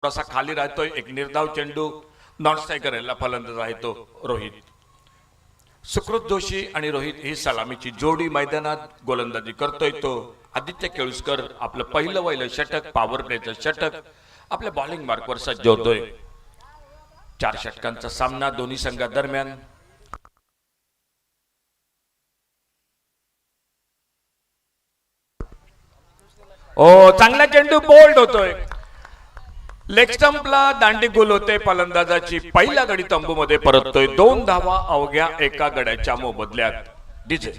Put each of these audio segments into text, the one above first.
थोडासा खाली राहतोय, एक निर्धाव चेंडू नॉन स्ट्रायकर याला फलंदाज आहे तो रोहित. सुकृत जोशी आणि रोहित ही सलामीची जोडी मैदानात गोलंदाजी करतोय. तो आदित्य केळुसकर आपलं पहिलं षटक, पॉवर प्लेचं षटक आपल्या बॉलिंग मार्कवर सज्ज होतोय. 4 षटकांचा सामना दोन्ही संघादरम्यान. चांगला चेंडू बोल्ड होतोय. लेग स्टंपला दांडी गुल होते. फलंदाजाची पहिला गडी तंबू मध्ये परततोय. 2 धावा अवघ्या एका गड्याच्या मोबदल्यात. डीजे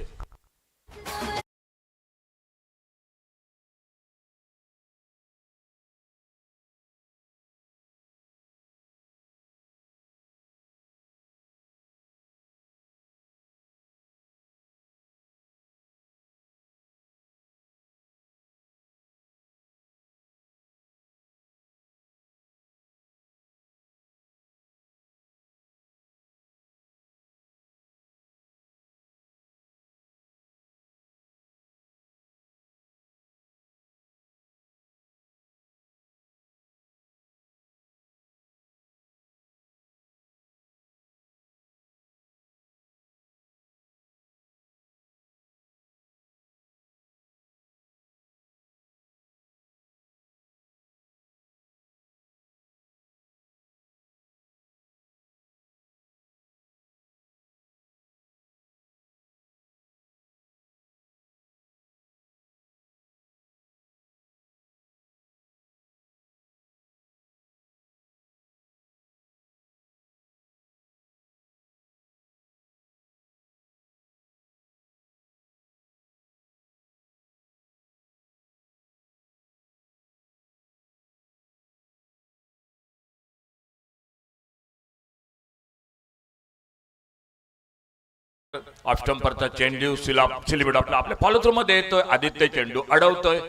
ऑफ स्टंपरचा चेंडू सिलिबिड आपल्या फॉलो थ्रू मध्ये येतोय. आदित्य चेंडू अडवतोय.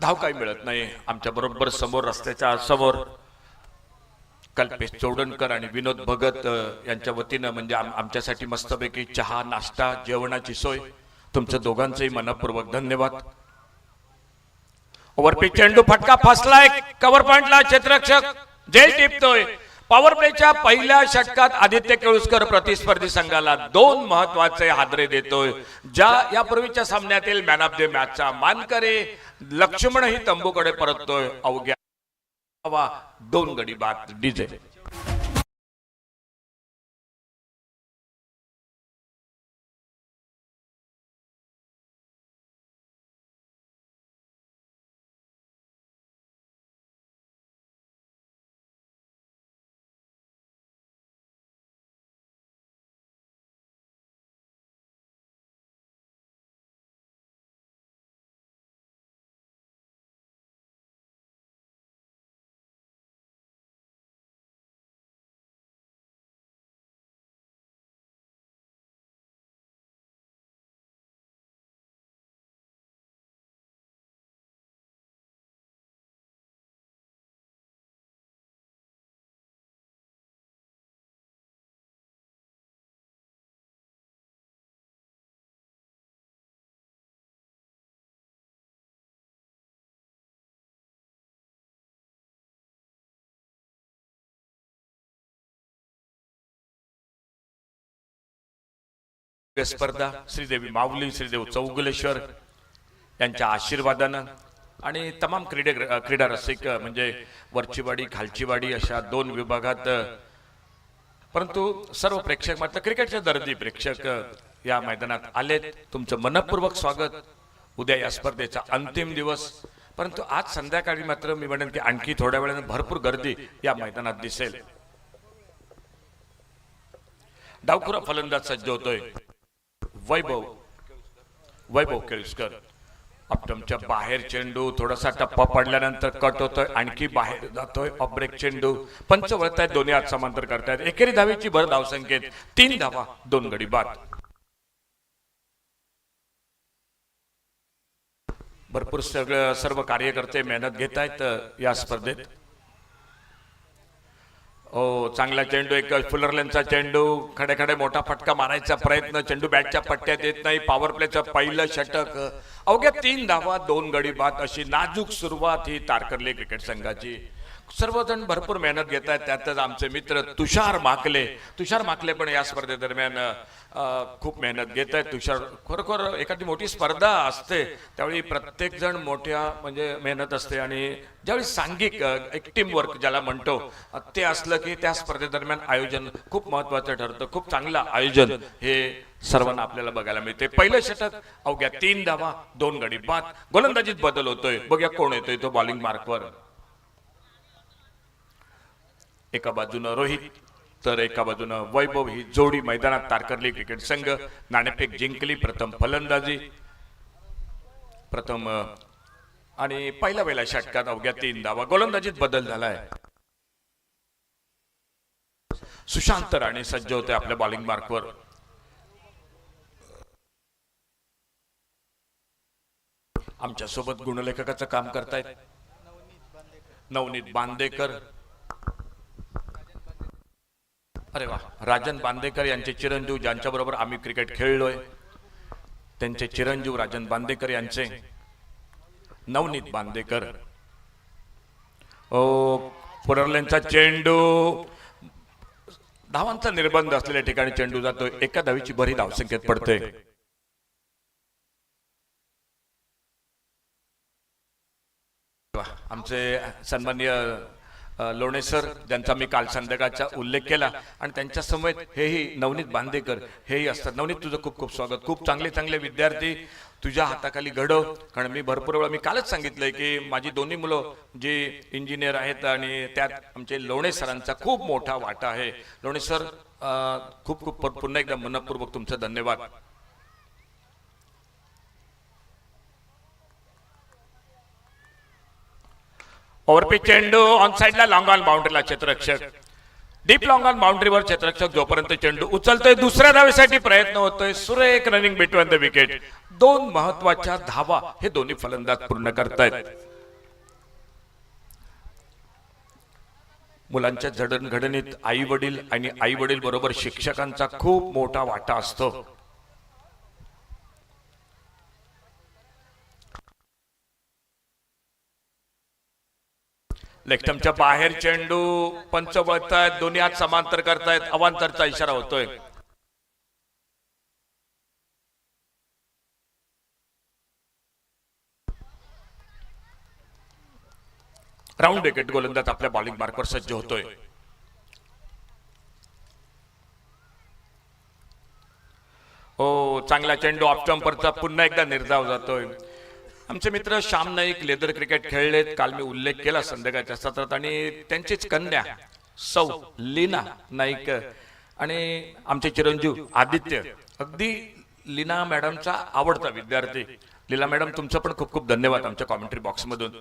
धाव काही मिळत नाही. आमच्या बरोबर समोर, रस्त्याच्या समोर कल्पेश चौडणकर आणि विनोद भगत यांच्या वतीनं म्हणजे आमच्यासाठी मस्तपैकी चहा, नाश्ता, जेवणाची सोय. तुमचं दोघांचंही मनपूर्वक धन्यवाद. ओव्हरपिच चेंडू फटका फसलाय. कव्हर पॉइंटला क्षेत्ररक्षक जेल टिपतोय. पॉवर प्लेच्या पहिल्या षटकात आदित्य केळुसकर प्रतिस्पर्धी संघाला 2 महत्वाचे हादरे देतोय. ज्या यापूर्वीच्या सामन्यातील मॅन ऑफ द मॅचचा मानकरी लक्ष्मणही तंबूकडे परततोय. अवघ्या 2 गडी बाद. डीजे स्पर्धा श्रीदेवी माऊली, श्रीदेव चौगुलेश्वर यांच्या आशीर्वादानं आणि तमाम क्रीडा रसिक म्हणजे वरचीवाडी, खालचीवाडी अशा 2 विभागात, परंतु सर्व प्रेक्षक मात्र क्रिकेटचे दर्दी प्रेक्षक या मैदानात आलेत. तुमचं मनपूर्वक स्वागत. उद्या या स्पर्धेचा अंतिम दिवस, परंतु आज संध्याकाळी मात्र मी म्हणेन की आणखी थोड्या वेळाने भरपूर गर्दी या मैदानात दिसेल. डावखुरा फलंदाज सज्ज होतोय. वैभव केळुसकर. ऑप्टमच्या बाहेर चेंडू थोडासा टप्पा पडल्यानंतर कट होतोय. आणखी बाहेर जातोय. ऑफ ब्रेक चेंडू. पंच वळतायत. दोन्ही हात समांतर करतायत. एकेरी धावेची भर धावसंख्येत 3 धावा, 2 गडी बाद. भरपूर सर्व कार्यकर्ते मेहनत घेत आहेत या स्पर्धेत. चांगला चेंडू, एक फुलरलेनचा चेंडू. खडे खडे मोठा फटका मारायचा प्रयत्न. चेंडू बॅटच्या पट्ट्यात येत नाही. पॉवर प्लेचं पहिलं षटक अवघ्या 3 धावा 2 गडी बाद अशी नाजूक सुरुवात ही तारकर्ली क्रिकेट संघाची. सर्वजण भरपूर मेहनत घेत आहेत. त्यातच आमचे मित्र तुषार माकले पण या स्पर्धेदरम्यान खूप मेहनत घेत आहेत. तुषार खरोखर एखादी मोठी स्पर्धा असते त्यावेळी प्रत्येक जण मोठ्या म्हणजे मेहनत असते आणि ज्यावेळी सांघिक एक टीम वर्क ज्याला म्हणतो ते असलं की त्या स्पर्धेदरम्यान आयोजन खूप महत्त्वाचं ठरतं. खूप चांगलं आयोजन हे सर्वांना आपल्याला बघायला मिळते. पहिलं षटक अवघ्या 3 धावा 2 गडी बाद. गोलंदाजीत बदल होतोय. बघूया कोण येतोय तो बॉलिंग मार्कवर. एका बाजूनं रोहित तर एका बाजूनं वैभव ही जोडी मैदानात. तारकर्ली क्रिकेट संघ नाणेफेक जिंकली. प्रथम फलंदाजी आणि पहिल्या षटकात अवघ्या 3 धावा. गोलंदाजीत बदल झालाय. सुशांत राणे सज्ज होते आपल्या बॉलिंग मार्कवर. आमच्या सोबत गुणलेखकाचं काम करतायत नवनीत बांदेकर. अरे वा, राजन बांदेकर यांचे चिरंजीव ज्यांच्याबरोबर आम्ही क्रिकेट खेळलोय त्यांचे चिरंजीव राजन बांदेकर यांचे नवनीत बांदेकर. पुरर्ल्यांचा चेंडू धावांचा निर्बंध असलेल्या ठिकाणी चेंडू जातोय. एका धावीची बरी धावसंख्येत पडते. आमचे सन्माननीय लोणे सर ज्यांचा मी काल संध्याकाळचा उल्लेख केला आणि त्यांच्या समवेत हेही नवनीत बांदेकर हेही असतात. नवनीत तुझं खूप खूप स्वागत. खूप चांगले विद्यार्थी तुझ्या हाताखाली घडव. कारण मी भरपूर वेळा मी कालच सांगितलंय की माझी दोन्ही मुलं जे इंजिनियर आहेत आणि त्यात आमचे लोणे सरांचा खूप मोठा वाटा आहे. लोणे सर खूप खूप पुन्हा एकदा मनपूर्वक तुमचं धन्यवाद. ओव्हरपिच चेंडू ऑन साइडला लॉंग ऑन बाउंड्रीला क्षेत्ररक्षक. डीप लॉंग ऑन बाउंड्रीवर क्षेत्ररक्षक जोपर्यंत चेंडू उचलतोय दुसऱ्या धावेसाठी प्रयत्न होतोय. सुरेख रनिंग बिटवीन द विकेट. 2 महत्वाच्या धावा हे दोन्ही फलंदाज पूर्ण करतायत. मुलांच्या जडणघडणीत आई वडील आणि आई वडील बरोबर शिक्षकांचा खूप मोठा वाटा असतो. लेफ्टमच्या बाहेर चेंडू पंच वळतायत. दोन्ही हात समांतर करतायत. अवांतरचा इशारा होतोय. Round wicket. गोलंदाज आपल्या बॉलिंग मार्कवर सज्ज होतोय. चांगला चेंडू ऑफ स्टंपरचा पुन्हा एकदा निर्धाव जातोय. आमचे मित्र श्याम नाईक लेदर क्रिकेट खेळलेत. काल मी उल्लेख केला संध्याकाळच्या सत्रात आणि त्यांचीच कन्या सौ लीना नाईक आणि आमचे चिरंजीव आदित्य. अगदी लीना मॅडमचा आवडता विद्यार्थी. लीना मॅडम तुमचं पण खूप खूप धन्यवाद आमच्या कॉमेंट्री बॉक्स मधून.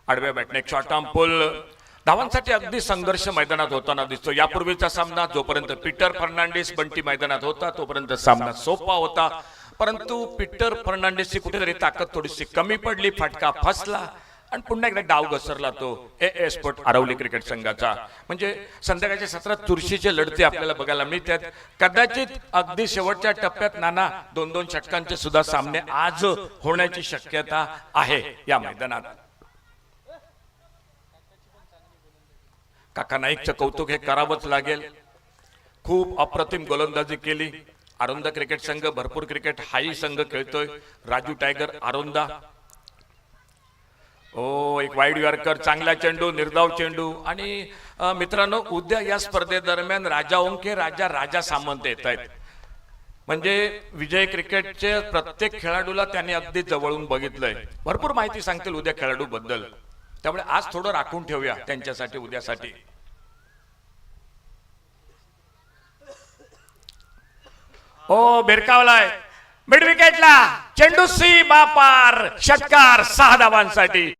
आडव्या बॅटने एक शॉर्ट आर्म पुल. धावांसाठी अगदी संघर्ष मैदानात होताना दिसतो. यापूर्वीचा सामना जोपर्यंत पीटर फर्नांडिस बंटी मैदानात होता तोपर्यंत सामना सोपा होता. परंतु पीटर फर्नांडिसची कुठेतरी ताकद थोडीशी कमी पडली. फटका फसला आणि पुन्हा एकदा डाव घसरला तो ए स्पोर्ट आरवली क्रिकेट संघाचा. म्हणजे संध्याकाळच्या सत्रात चुरशीचे लढते आपल्याला बघायला मिळतात. कदाचित अगदी शेवटच्या टप्प्यात नाना 2-2 षटकांचे सुद्धा सामने आज होण्याची शक्यता आहे या मैदानात. काका नाईकचं कौतुक हे करावंच लागेल. खूप अप्रतिम गोलंदाजी केली. आरोंदा क्रिकेट संघ भरपूर क्रिकेट हाही संघ खेळतोय. राजू टायगर आरोंदा. एक वाईड यॉर्कर. चांगला चेंडू निर्धाव चेंडू. आणि मित्रांनो उद्या या स्पर्धेदरम्यान राजा ओंके राजा सामंत येत आहेत. म्हणजे विजय क्रिकेटचे प्रत्येक खेळाडूला त्यांनी अगदी जवळून बघितलंय. भरपूर माहिती सांगतील उद्या खेळाडू बद्दल. त्यामुळे आज थोडं राखून ठेवूया त्यांच्यासाठी उद्यासाठी. भिरकावलाय मिड विकेटला. चेंडू सीमा पार. षटकार 6 धावांसाठी.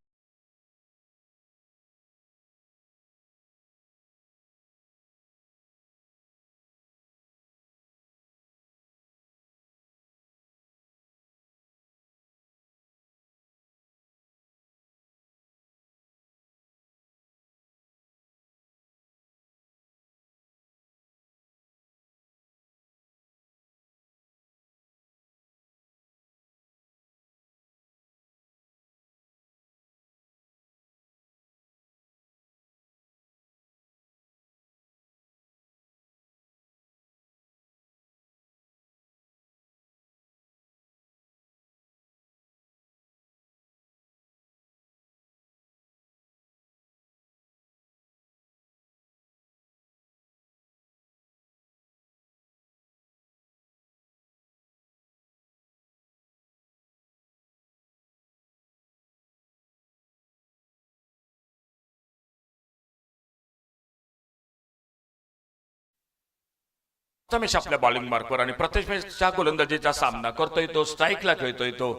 प्रथमेश आपल्या बॉलिंग मार्कवर आणि प्रथमेशच्या गोलंदाजीचा सामना करतोय तो, स्ट्राईकला खेळतोय तो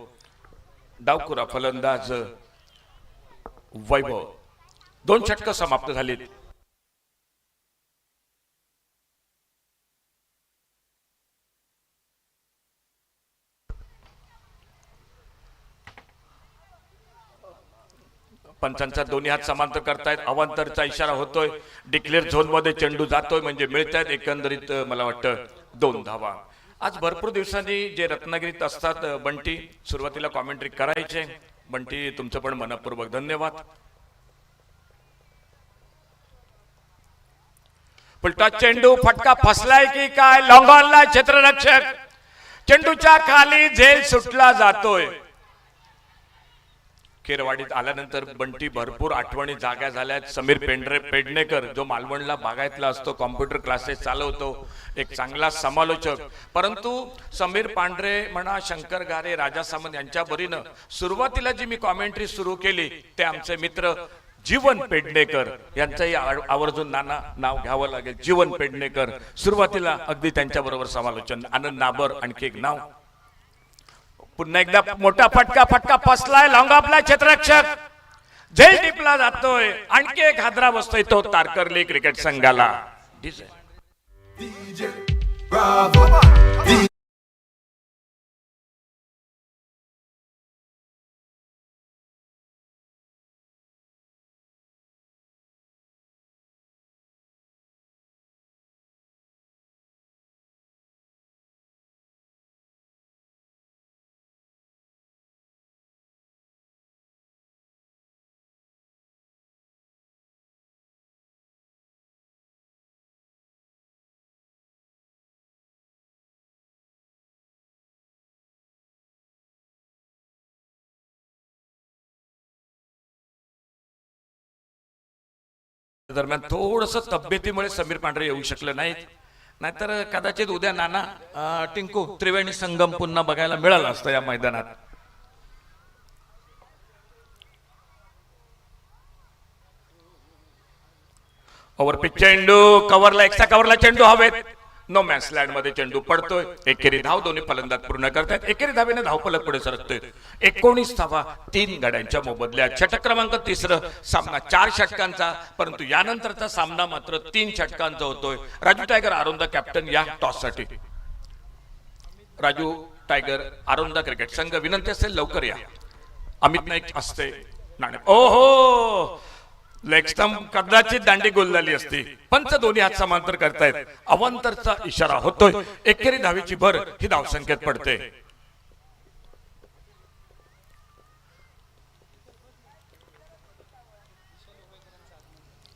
डावखुरा फलंदाज वैभव. 2 षटकं समाप्त झालीत. पंचांचा दोन्ही हात समांतर करतायत. अवांतरचा इशारा होतोय. डिक्लेअर झोन मध्ये चेंडू जातोय म्हणजे मिळतायत एकंदरीत मला वाटतं 2 धावा. आज भरपूर दिवसांनी जे रत्नागिरीत असतात बंटी, सुरुवातीला कॉमेंट्री करायचे. बंटी तुमचं पण मनपूर्वक धन्यवाद. पुलटा चेंडू, फटका फसलाय की काय? लॉंग ऑनला क्षेत्ररक्षक, चेंडूच्या खाली झेल सुटला जातोय. केरवाडीत आल्यानंतर बंटी भरपूर आठवणी जाग्या झाल्यात. समीर पेडणेकर जो मालवणला बागायतला असतो, कॉम्प्युटर क्लासेस चालवतो, एक चांगला समालोचक. परंतु समीर पांढरे म्हणा, शंकर गारे, राजा सामंत यांच्या बरीनं सुरुवातीला जी मी कॉमेंट्री सुरू केली ते आमचे मित्र जीवन पेडणेकर यांचंही आवर्जून नाव घ्यावं लागेल. जीवन पेडणेकर सुरुवातीला अगदी त्यांच्या बरोबर समालोचन. आनंद नाबर आणखी एक नाव. पुन्हा एकदा मोठा फटका फसलाय. लॉंग ऑफला क्षेत्ररक्षक, झेल टिपला जातोय. आणखी एक हादरा बसतोय तो तारकर्ली क्रिकेट संघाला. दरम्यान थोडस तब्येतीमुळे समीर पांढरे येऊ शकले नाहीत, नाहीतर कदाचित उद्या नाना टिंकू त्रिवेणी संगम पुन्हा बघायला मिळाला असतं या मैदानात. ओव्हरपिच चेंडू, कव्हरला, एक्स्ट्रा कव्हरला चेंडू हवेत. नो मॅच लँड मध्ये चेंडू पडतोय. एकेरी धाव दोन्ही फलंदाज पूर्ण करतात. एकेरी धावेने धावफलक पुढे सरकतोय. 19 धावा 3 गड्यांच्या मोबदल्यात. षटक क्रमांक 3. सामना 4 षटकांचा, परंतु यानंतरचा सामना मात्र 3 षटकांचा होतोय. राजू टायगर आरोंदा कॅप्टन या टॉस साठी. राजू टायगर आरोंदा क्रिकेट संघ, विनंती असेल लवकर या. अमित नाईक असते नाणे. ओहो, लेग स्टंप कदाचित दांडी गोल झाली असती. पंच दोन्ही हात समांतर करतायत. अवांतरचा इशारा होतोय. एकेरी धावेची भर ही धावसंख्येत पडते.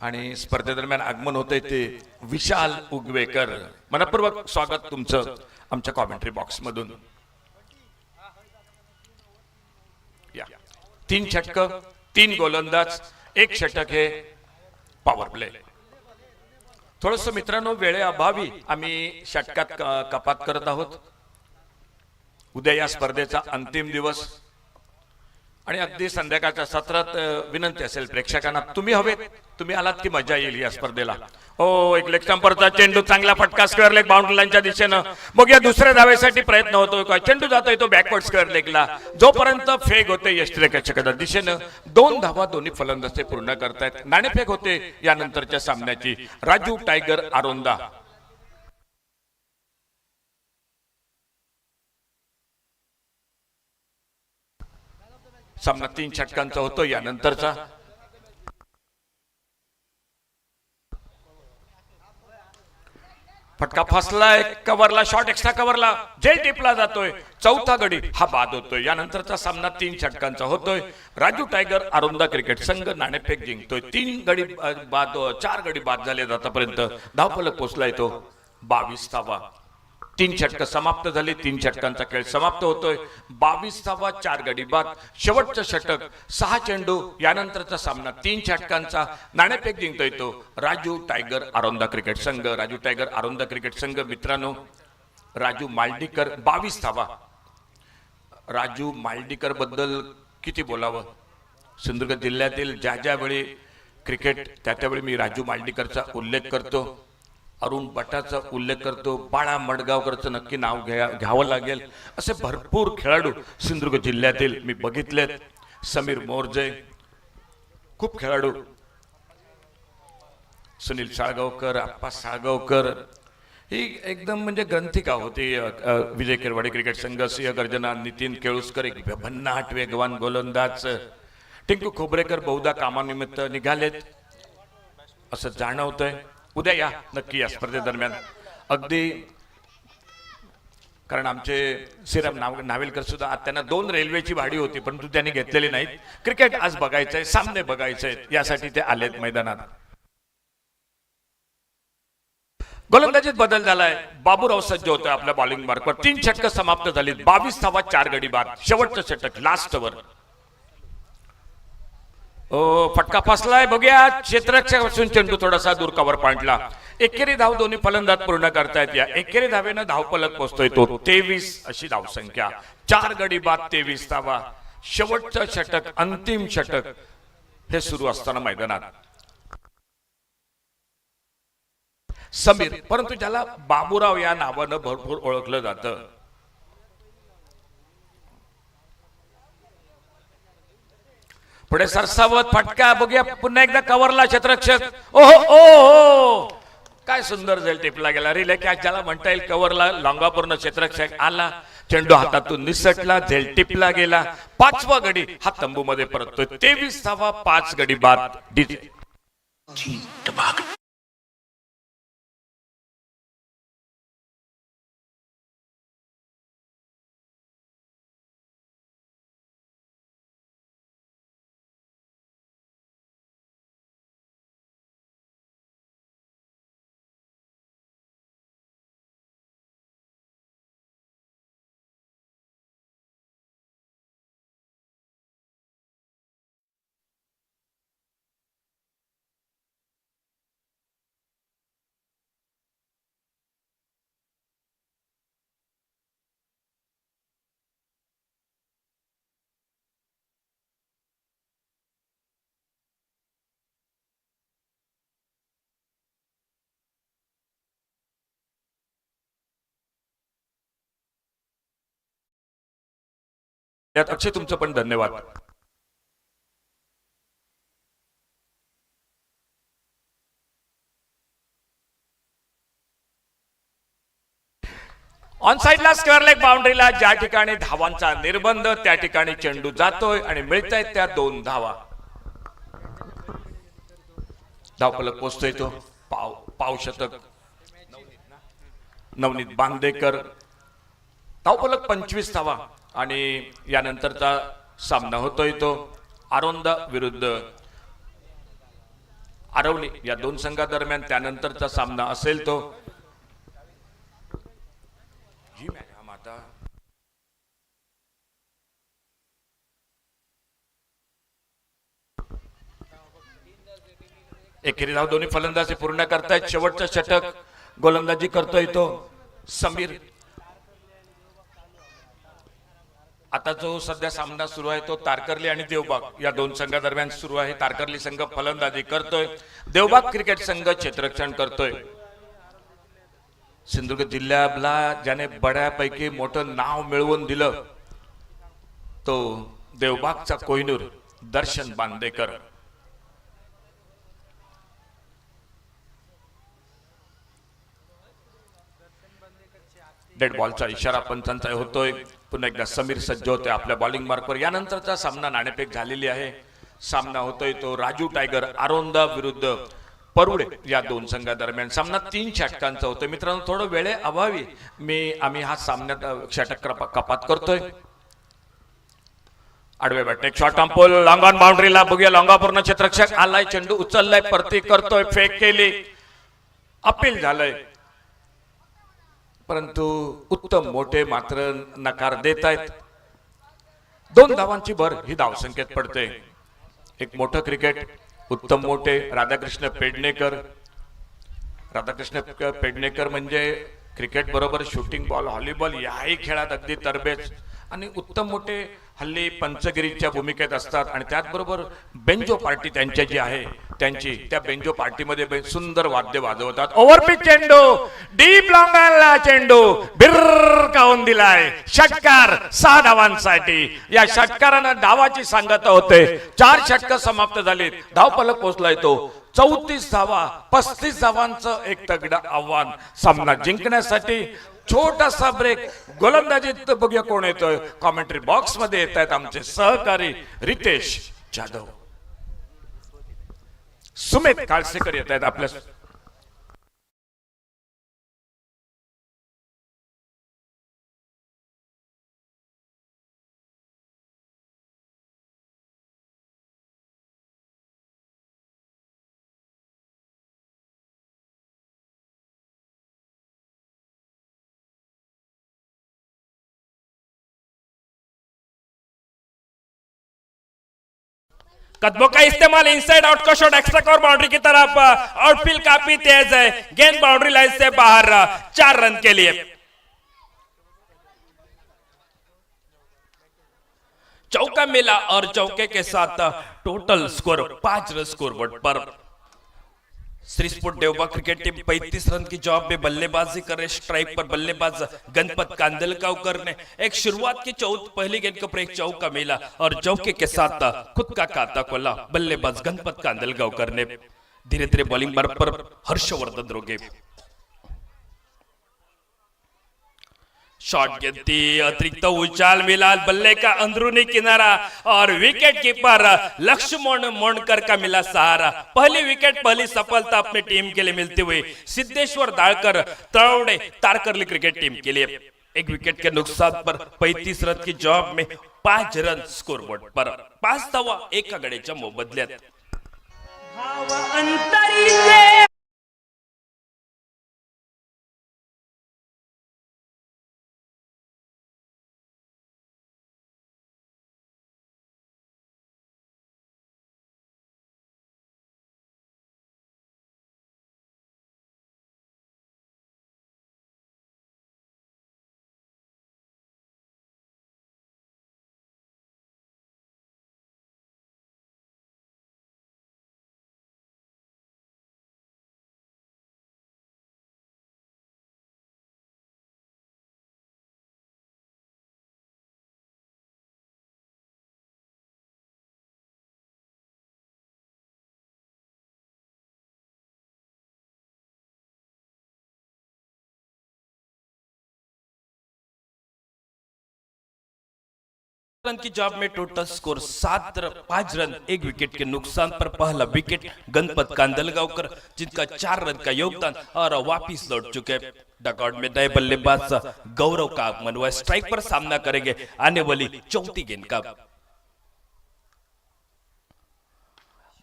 आणि स्पर्धेदरम्यान आगमन होते ते विशाल उगवेकर. मनपूर्वक स्वागत तुमचं आमच्या कॉमेंट्री बॉक्स मधून. 3 षटक, 3 गोलंदाज, 1 षटक हे पॉवर प्ले. थोडस मित्रांनो वेळेअभावी आम्ही षटकात कपात करत आहोत. उद्या या स्पर्धेचा अंतिम दिवस आणि अगदी संध्याकाळच्या सत्रात विनंती असेल प्रेक्षकांना, तुम्ही हवेत, तुम्ही आलात की मजा येईल या स्पर्धेला. हो, एक लेग स्टंपरचा चेंडू, चांगला फटका स्क्वेअर लेग बाउंड्री लाईनच्या दिशेनं. मग या दुसऱ्या धावेसाठी प्रयत्न होतोय का? चेंडू जातोय तो बॅकवर्ड स्क्वेअर लेगला. जोपर्यंत फेक होते यष्टिरेषकाच्या दिशेनं 2 धावा दोन्ही फलंदाज पूर्ण करतायत. नाणेफेक होते यानंतरच्या सामन्याची. राजू टायगर आरोंदा. सामना 3 षटकांचा होतो. यानंतरचा फटका फसलाय. कव्हरला शॉट, एक्स्ट्रा कव्हरला झेल टिपला जातोय. 4था गडी हा बाद होतोय. यानंतरचा सामना 3 षटकांचा होतोय. राजू टायगर आरोंदा क्रिकेट संघ नाणेफेक जिंकतोय. 3 गडी बाद, 4 गडी बाद झाले. आतापर्यंत धावफलक पोहोचलाय तो 22 धावा. 3 षटक समाप्त झाली. 3 षटकांचा खेळ समाप्त होतोय. 22 धावा, 4 गडी बाद. शेवटचं षटक, 6 चेंडू. यानंतरचा सामना 3 षटकांचा. नाणेफेक जिंकतोय तो राजू टायगर आरोंदा क्रिकेट संघ. राजू टायगर आरोंदा क्रिकेट संघ मित्रांनो, राजू मालडीकर 22 धावा. राजू मालडीकर बद्दल किती बोलावं. सिंधुदुर्ग जिल्ह्यातील ज्या ज्या वेळी क्रिकेट, त्या त्यावेळी मी राजू मालडीकरचा उल्लेख करतो. अरुण भटाचा उल्लेख करतो, बाळा मडगावकरचं नक्की नाव घ्यावं लागेल. असे भरपूर खेळाडू सिंधुदुर्ग जिल्ह्यातील मी बघितलेत. समीर मोर्जे, खूप खेळाडू, सुनील साळगावकर, आप्पा साळगावकर, ही एकदम म्हणजे ग्रंथिका होती. विजय किरवाडी क्रिकेट संघ, सिंह गर्जना, नितीन केळुसकर एक भन्नाट वेगवान गोलंदाज, टिंकू खोबरेकर बहुधा कामानिमित्त निघालेत असं जाणवतंय. उद्या या नक्की या स्पर्धेदरम्यान. अगदी कारण आमचे श्रीराम नावेलकर सुद्धा आज त्यांना 2 रेल्वेची भाडी होती परंतु त्यांनी घेतलेली नाहीत. क्रिकेट आज बघायचंय, सामने बघायचंय, यासाठी ते आलेत मैदानात. गोलंदाजीत बदल झालाय. बाबूराव सज्ज होते आपल्या बॉलिंग मार्कवर. 3 षटकं समाप्त झाली. 22 धावा, 4 गडी बाद. शेवटचं षटक लास्ट ओव्हर. फटका फसलाय, बघूया. क्षेत्ररक्षकापासून चेंडू थोडासा दूर कव्हर पॉइंटला. एकेरी धाव दोन्ही फलंदाज पूर्ण करतायत. या एकेरी धावेनं धावफलक पोहोचतोय तो 23 अशी धावसंख्या. 4 गडी बाद, 23 धावा. शेवटचं षटक, अंतिम षटक हे सुरू असताना मैदानात समीर, परंतु ज्याला बाबूराव या नावानं भरपूर ओळखलं जातं. पुढे सरसावत फटका, बघूया पुन्हा एकदा कव्हरला क्षेत्ररक्षक. ओहो ओ, काय सुंदर झेल टिपला गेला. रिले कॅच ज्याला म्हणता येईल. कव्हरला लॉंगापूर्ण क्षेत्ररक्षक आला, चेंडू हातातून निसटला, झेल टिपला गेला. 5वा गडी हा तंबू मध्ये परततोय. 23 धावा, 5 गडी बाद. यात अक्षय तुमचं पण धन्यवाद. ऑन साइडला स्क्वेअर लेग बाउंड्रीला ज्या ठिकाणी धावांचा निर्बंध त्या ठिकाणी चेंडू जातोय आणि मिळतायत त्या 2 धावा. धावफलक पोहोचतोय तो पाव शतक नवनीत बांदेकर. धावफलक 25 धावा. आणि यानंतरचा सामना होतोय तो आरोंदा विरुद्ध आरवणी या 2 संघादरम्यान. त्यानंतरचा सामना असेल तो एकेरी धाव दोन्ही फलंदाजी पूर्ण करतायत. शेवटचं षटक गोलंदाजी करतोय तो समीर. आता जो सध्या सामना सुरू आहे तो तारकर्ली आणि देवबाग या 2 संघादरम्यान सुरू आहे. तारकर्ली संघ फलंदाजी करतोय, देवबाग क्रिकेट संघ क्षेत्ररक्षण करतोय. सिंधुदुर्ग जिल्ह्याला ज्याने बड्यापैकी मोठं नाव मिळवून दिलं तो देवबागचा कोहिनूर दर्शन बांदेकर. डेड बॉलचा इशारा पंचांचा होतोय. पुन्हा एकदा समीर सज्ज होते आपल्या बॉलिंग मार्कवर. यानंतरचा सामना नाणेफेक झालेली आहे. सामना होतोय तो राजू टायगर आरोंदा विरुद्ध परुडे या 2 संघादरम्यान. सामना 3 षटकांचा होतोय. मित्रांनो, थोडं वेळे अभावी आम्ही हा सामन्यात षटक कपात करतोय. आडवे बॅट एक शॉर्ट ऑन लॉंग ऑन बाउंड्रीला. बघूया लॉंगापूर्ण क्षेत्ररक्षक आलाय, चेंडू उचललाय, परती करतोय, फेक केली, अपील झालंय परंतु उत्तम मोठे मात्र नकार देत आहेत. 2 धावांची भर ही धावसंख्येत पडते. एक मोठं क्रिकेट उत्तम मोठे राधाकृष्ण पेडणेकर. राधाकृष्ण पेडणेकर म्हणजे क्रिकेट बरोबर शूटिंग बॉल, व्हॉलीबॉल याही खेळात अगदी तरबेज आणि उत्तम मोठे हल्ली पंचगिरीच्या भूमिकेत असतात आणि त्याचबरोबर बेंजो पार्टी त्यांच्या जी आहे त्यांची त्या बेंजो पार्टीमध्ये सुंदर वाद्य वाजवतात. ओव्हरपिच चेंडू, डीप लॉंगला चेंडू बिरकावून दिलाय. षटकार 6 धावांसाठी. या षटकारानं धावाची सांगता होते. 4 षटक समाप्त झालीत. धावफलक पोहोचलाय तो 34 धावा. 35 धावांचं एक तगडं आव्हान सामना जिंकण्यासाठी. छोटासा ब्रेक. गोलंदाजीत बघूया कोण येतोय. कॉमेंट्री बॉक्स मध्ये येत आहेत आमचे सहकारी रितेश जाधव, सुमित काळसेकर येत आहेत आपल्या. कदमों का इस्तेमाल इनसाइड आउट का शॉट एक्स्ट्रा कवर बाउंड्री की तरफ. आउटफील्ड काफी तेज है. गेंद बाउंड्री लाइन से बाहर. 4 रन के लिए. चौका मिला और चौके के साथ टोटल स्कोर 5 रन स्कोरबोर्ड पर. श्रीस्पोर्ट देवबा क्रिकेट टीम 35 रन की जॉब में बल्लेबाजी कर रहे. स्ट्राइक पर बल्लेबाज गणपत कांदलगांवकर ने एक शुरुआत की पहली गेंद के ऊपर एक चौका मिला और चौके के साथ खुद का खाता खोला बल्लेबाज गणपत कांदलगांवकर ने. धीरे धीरे बॉलिंग बार पर हर्षवर्धन रोगे. शॉट गेंद थी. अतिरिक्त उछाल मिला. बल्ले का अंदरूनी किनारा और विकेट कीपर लक्ष्मण मोणकर का मिला सहारा. पहली विकेट, पहली सफलता अपनी टीम के लिए मिलती हुई सिद्धेश्वर दाळकर तळवडे तारकर्ली क्रिकेट टीम के लिए. एक विकेट के नुकसान पर 35 रन की जॉब में 5 रन स्कोरबोर्ड पर. 5 धावा एका गड्याच्या मोबदल्यात. रन की जॉब में टोटल स्कोर 5 रन 1 विकेट के नुकसान पर. पहला विकेट गणपत कांदलगांवकर जिनका 4 रन का योगदान और वापिस लौट चुके. डगआउट में नए बल्लेबाज गौरव का आगमन हुआ. स्ट्राइक पर सामना करेंगे आने वाली 4थी गेंद का.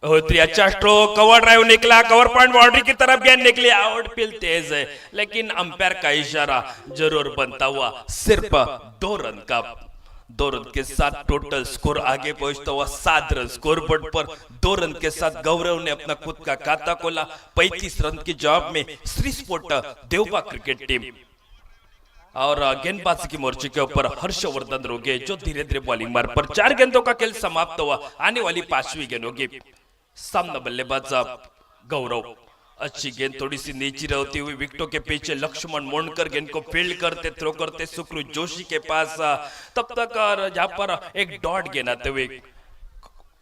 अच्छा स्ट्रोक. कवर ड्राइव निकला. कवर पॉइंट बाउंड्री की तरफ गेंद निकली. आउटफील्ड तेज है लेकिन अंपायर का इशारा जरूर बनता हुआ. सिर्फ 2 रन का. 2 रन के साथ टोटल स्कोर आगे पहुंचता हुआ 7 रन स्कोरबोर्ड पर. 2 रन के साथ गौरव ने अपना खुद का खाता खोला. 35 रन की जॉब में श्रीस्पोर्ट देवबा क्रिकेट टीम. और गेंदबाजी की मोर्चे के ऊपर हर्षवर्धन रोगे जो धीरे धीरे बॉलिंग मार पर. 4 गेंदों का खेल समाप्त हुआ. आने वाली 5वीं गेंद होगी. सामना बल्लेबाज गौरव. अच्छी गेंद थोड़ी सी नीचे रहती हुई विकेटों के पीछे लक्ष्मण मोणकर गेंद को फील्ड करते थ्रो करते सुकृत जोशी के पास. तब तक यहाँ पर एक डॉट गेंद आते हुए.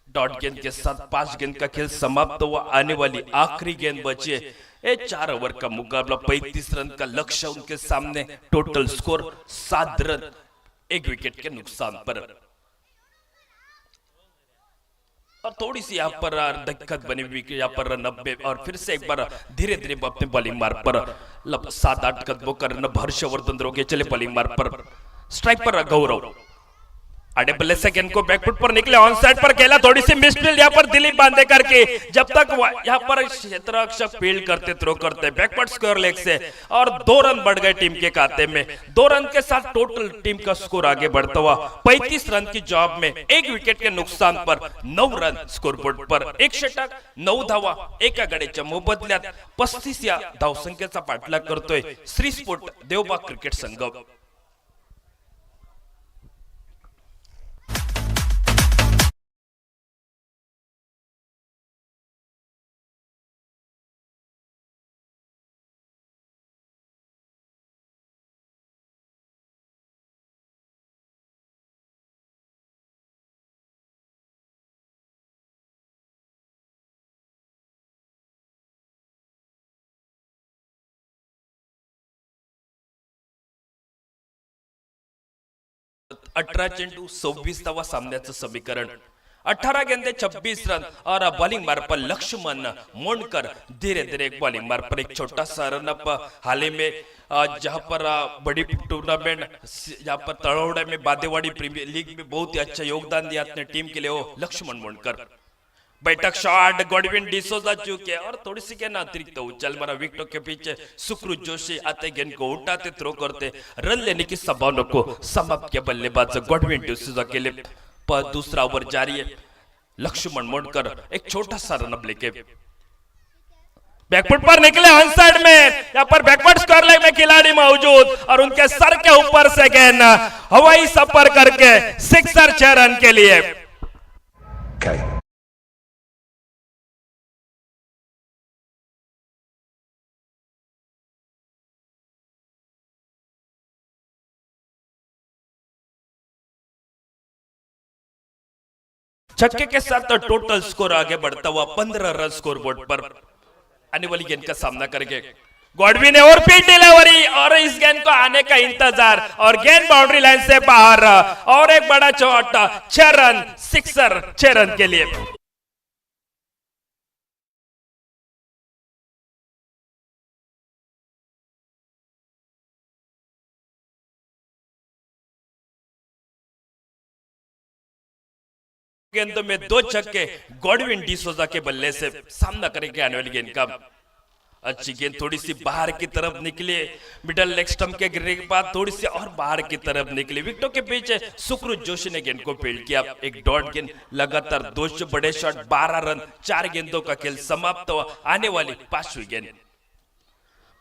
डॉट गेंद के साथ 5 गेंद का खेल समाप्त हुआ. आने वाली आखिरी गेंद बची है. 4 ओवर का मुकाबला. 35 रन का लक्ष्य उनके सामने. टोटल स्कोर 7 रन 1 विकेट के नुकसान पर. और थोड़ी सी यहाँ पर दिक्कत बनी हुई यहाँ पर 90 और फिर से एक बार धीरे धीरे अपने बॉलिंग मार्ग पर 7-8 कदमों का रन हर्षवर्धन रोगे चले बॉलिंग मार्ग पर. स्ट्राइक पर गौरव. आड़े बल्ले से गेंद को बैकफुट पर निकले. ऑन साइड पर खेला. थोड़ी सी मिसफील्ड यहाँ पर दिलीप बांधे करके. जब तक यहाँ पर क्षेत्ररक्षक फील्ड करते थ्रो करते बैकवर्ड स्क्वायर लेग से. और 2 रन बढ़ गए टीम के खाते में. 2 रन के साथ टोटल टीम का स्कोर आगे बढ़ता हुआ 35 रन की जॉब में 1 विकेट के नुकसान पर 9 रन स्कोरबोर्ड पर. 1 षटक 9 धावा एका गड्याच्या मोबदल्यात 35 या धावसंख्येचा पाठलाग करतोय श्रीस्पोर्ट देवबा क्रिकेट संघ. 18 चेंडू 26 सामन्याचं समीकरण 18 गेंदे 26 रन और बॉलिंग मार पर लक्ष्मण मोंडकर धीरे धीरे एक बॉलिंग मार पर एक छोटा सा रन अप हाल ही में जहां पर बड़ी टूर्नामेंट जहां पर तड़ौड़ा में बादेवाड़ी प्रीमियर लीग में बहुत ही अच्छा योगदान दिया अपने टीम के लिए वो लक्ष्मण मोंडकर बैठक शॉट गॉडविन डिसोजा चूके और थोड़ी सी क्या ना अतिरिक्त उछल मारा विकेटों के पीछे सुकृत जोशी आते गेंद को उठाते थ्रो करते रन लेने की संभावना को समाप्त किया बल्लेबाज गॉडविन डिसोजा के लिए पर दूसरा ओवर जारी है लक्ष्मण मोंडकर एक छोटा सा रन लेके बैकफुट पर निकले ऑन साइड में यहाँ पर बैकवर्ड स्क्वायर लेग में खिलाड़ी मौजूद और उनके सर के ऊपर से गेंद हवाई सफर करके सिक्सर 6 रन के लिए छक्के के साथ टोटल स्कोर आगे बढ़ता हुआ 15 रन स्कोर बोर्ड पर आने वाली गेंद का सामना करेंगे गॉडविन ने और पीट डिलीवरी और इस गेंद को आने का इंतजार और गेंद बाउंड्री लाइन से बाहर और एक बड़ा चौट 6 रन सिक्सर 6 रन के लिए गेंदों में 2 छक्के गॉडविन डिसोजा के बल्ले से सामना करेंगे आने वाली गेंद का अच्छी गेंद थोड़ी सी बाहर की तरफ निकली मिडल लेग स्टंप के गिरने के बाद थोड़ी सी और बाहर की तरफ निकली विकेटों के पीछे सुकृत जोशी ने गेंद को फील्ड किया एक डॉट गेंद लगातार 2 बड़े शॉट 12 रन 4 गेंदों का खेल समाप्त हुआ आने वाली 5वीं गेंद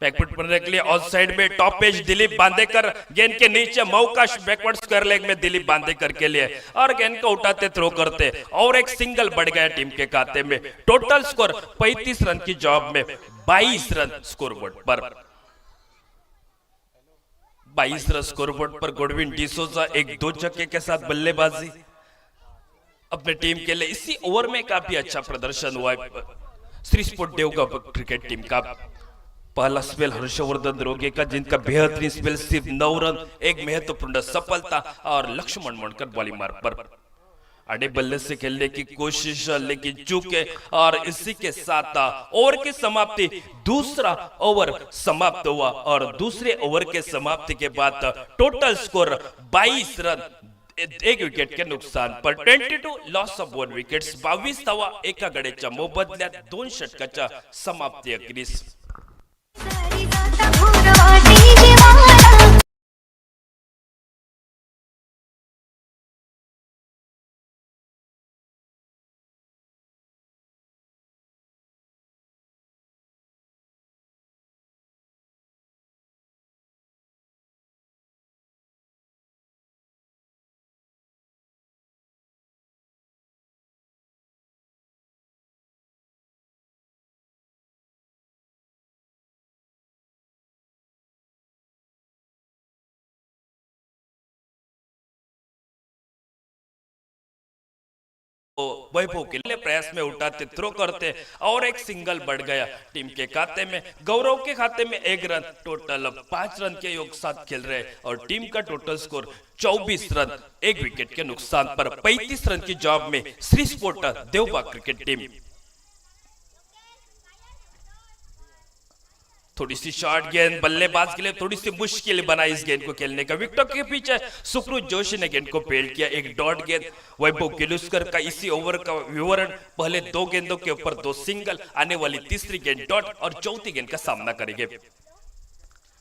बैकफुट पर निकली ऑफ साइड में टॉप पेज दिलीप बांदेकर गेंद के नीचे मौका बैकवर्ड स्क्वायर लेग में दिलीप बांदेकर के लिए और गेंद को उठाते थ्रो करते और एक सिंगल बढ़ गया टीम के खाते में टोटल स्कोर 35 रन की जॉब में 22 रन स्कोरबोर्ड पर 22 रन स्कोरबोर्ड पर गॉडविन डिसोजा एक 2 छक्के के साथ बल्लेबाजी अपने टीम के लिए इसी ओवर में काफी अच्छा प्रदर्शन हुआ है श्री स्पोर्ट देवगा क्रिकेट टीम का पहला स्पेल हर्षवर्धन रोगे का जिनका बेहतरीन स्पेल सिर्फ 9 रन एक महत्वपूर्ण सफलता और लक्ष्मण मोंडकर बॉलिंग मार पर अड़े बल्ले से खेलने की कोशिश लेकिन चूके और इसी के साथ ओवर की समाप्ति दूसरा ओवर समाप्त हुआ और दूसरे ओवर के समाप्ति के बाद टोटल स्कोर 22 रन एक विकेट के नुकसान पर 22 लॉस ऑफ 1 विकेट्स 22 धावा एका गड्याच्या मोबदल्यात 2 षटकाच्या समाप्ती अखेरीस वैभव के लिए प्रयास में उठाते थ्रो करते और एक सिंगल बढ़ गया टीम के खाते में गौरव के खाते में 1 रन टोटल 5 रन के योग साथ खेल रहे और टीम का टोटल स्कोर 24 रन एक विकेट के नुकसान पर 35 रन की जॉब में Shri sport Deuba cricket team थोड़ी सी शॉर्ट गेंद बल्लेबाज के लिए थोड़ी सी मुश्किल बना इस गेंद को खेलने का विकेटों के पीछे सुकृत जोशी ने गेंद को पेल्ड किया एक डॉट गेंद वैभव किर्लोस्कर का इसी ओवर का विवरण पहले 2 गेंदों के ऊपर 2 सिंगल आने वाली तीसरी गेंद डॉट और चौथी गेंद का सामना करेंगे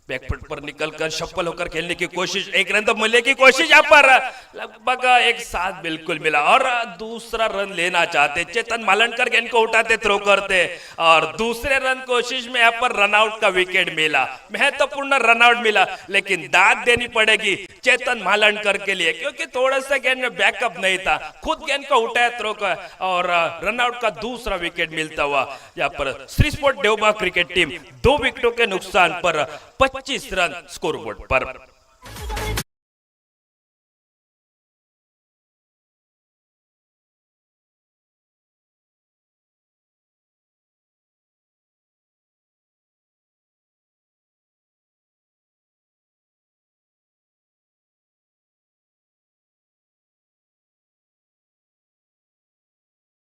बैकफुट पर निकलकर शफल होकर खेलने की कोशिश एक रन तो मिलने की कोशिश यहाँ पर लगभग एक साथ बिल्कुल मिला और दूसरा रन लेना चाहते चेतन मालनकर गेंद को उठाते थ्रो करते और दूसरे रन कोशिश में यहाँ पर रनआउट का विकेट मिला महत्वपूर्ण रनआउट मिला लेकिन दाद देनी पड़ेगी चेतन मालनकर के लिए क्योंकि थोड़ा सा गेंद में बैकअप नहीं था खुद गेंद को उठाया थ्रो कर और रनआउट का दूसरा विकेट मिलता हुआ यहाँ पर Shri sport Deuba cricket team 2 विकेटों के नुकसान पर 25 रन स्कोरबोर्ड पर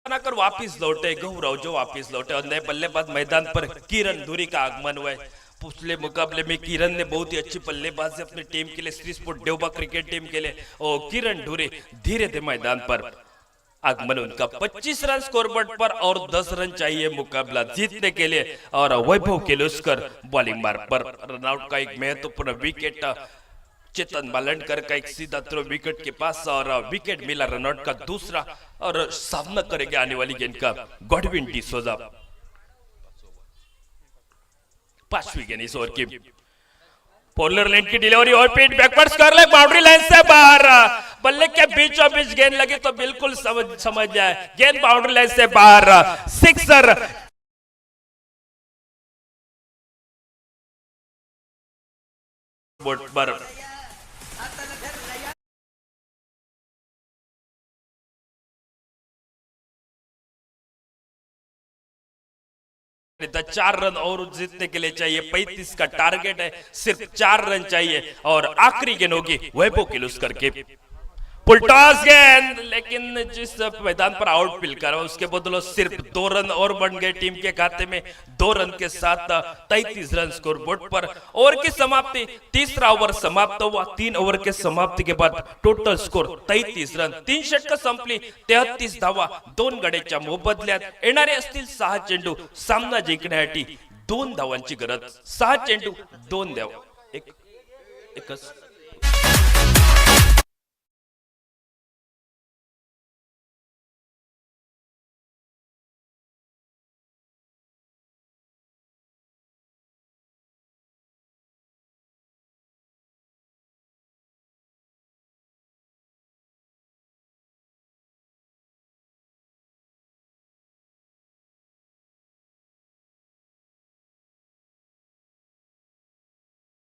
बनाकर वापिस लौटे गौरव जो वापिस लौटे और नए बल्लेबाज मैदान पर किरण धुरी का आगमन हुआ है। पिछले मुकाबले में किरण ने बहुत ही अच्छी बल्लेबाजी अपनी टीम के लिए, Shri sport Deuba cricket team के लिए, और किरण धुरी धीरे धीरे मैदान पर आगमन उनका 25 रन स्कोरबोर्ड पर और 10 रन चाहिए मुकाबला जीतने के लिए। और वैभव किर्लोस्कर बॉलिंग मार्ग पर रनआउट का एक महत्वपूर्ण विकेट, चेतन बालनकर का एक सीधा थ्रो विकेट के पास और विकेट मिला रनआउट का दूसरा। और सामना करेंगे आने वाली गेंद का गॉडविन डिसोजा, 5वीं गेंद इस ओवर की। पोलर लाइन की डिलीवरी और पिट बैकवर्ड्स कर ले, बाउंड्री लाइन से बाहर, बल्ले के बीचों बीच गेंद लगी तो बिल्कुल समझ जाए, गेंद बाउंड्री लाइन से बाहर, सिक्सर। बोर्ड पर 4 रन और जीतने के लिए चाहिए, 35 का टारगेट है, सिर्फ 4 रन चाहिए। और आखिरी गेंद होगी वैभव किर्लोस्कर के, पुलटॉस गेंद, लेकिन जिस मैदान पर आउट पिल कर उसके बदले सिर्फ 2 रन और बन गए टीम के खाते में। 2 रन के साथ 33 रन स्कोर बोर्ड पर। ओवर की समाप्ति, तीसरा ओवर समाप्त हुआ। 3 ओवर के समाप्ति के बाद टोटल स्कोर 33 रन, 3 षटक संपली, 33 धावा, 2 गड्याच्या मोबदल्यात येणारे असतील 6 चेंडू। सामना जिंकण्यासाठी 2 धावांची गरज, 6 चेंडू 2 धावा, एकच।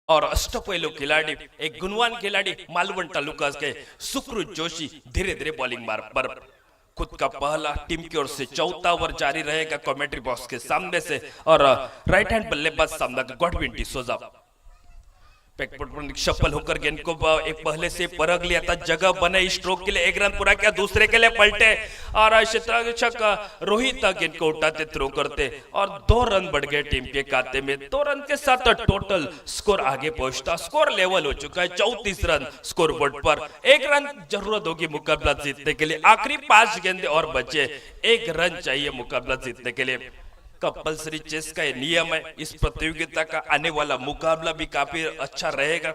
और अष्टपैलू खिलाड़ी, एक गुणवान खिलाड़ी मालवण तालुका के सुकृत जोशी धीरे धीरे बॉलिंग मार्ग पर। खुद का पहला, टीम की ओर से 4था ओवर जारी रहेगा कमेंट्री बॉक्स के सामने से। और राइट हैंड बल्लेबाज सामना का गॉडविन डिसोजा सफल होकर गेंद को एक पहले से परख लिया था, जगह बने स्ट्रोक के लिए, 1 रन पूरा किया, दूसरे के लिए पलटे और क्षेत्ररक्षक रोहित गेंद को उठाते थ्रो करते और 2 रन बढ़ गए टीम के खाते में। 2 रन के साथ टोटल स्कोर आगे पहुंचता, स्कोर लेवल हो चुका है 34 रन स्कोर बोर्ड पर। 1 रन जरूरत होगी मुकाबला जीतने के लिए, आखिरी 5 गेंदे और बचे, 1 रन चाहिए मुकाबला जीतने के लिए। कंपल्सरी चेस का ये नियम है, इस प्रतियोगिता का आने वाला मुकाबला भी काफी अच्छा रहेगा।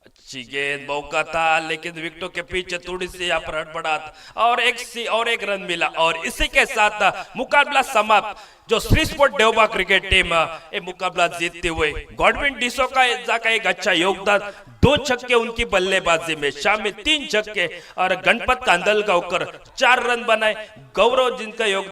अच्छी गेंद, मौका था, लेकिन विकेटों के पीछे थोड़ी सी यहाँ पर हड़बड़ाहट और एक रन मिला। और इसी के साथ मुकाबला समाप्त। जो Shri sport Deuba cricket team ये मुकाबला जीतते हुए, गॉडविन डिसोजा का एक अच्छा योगदान, 2 छक्के उनकी बल्लेबाजी में शामिल, 3 छक्के, और गणपत कांदलगांवकर 4 रन बनाए। गौरव जिनका योगदान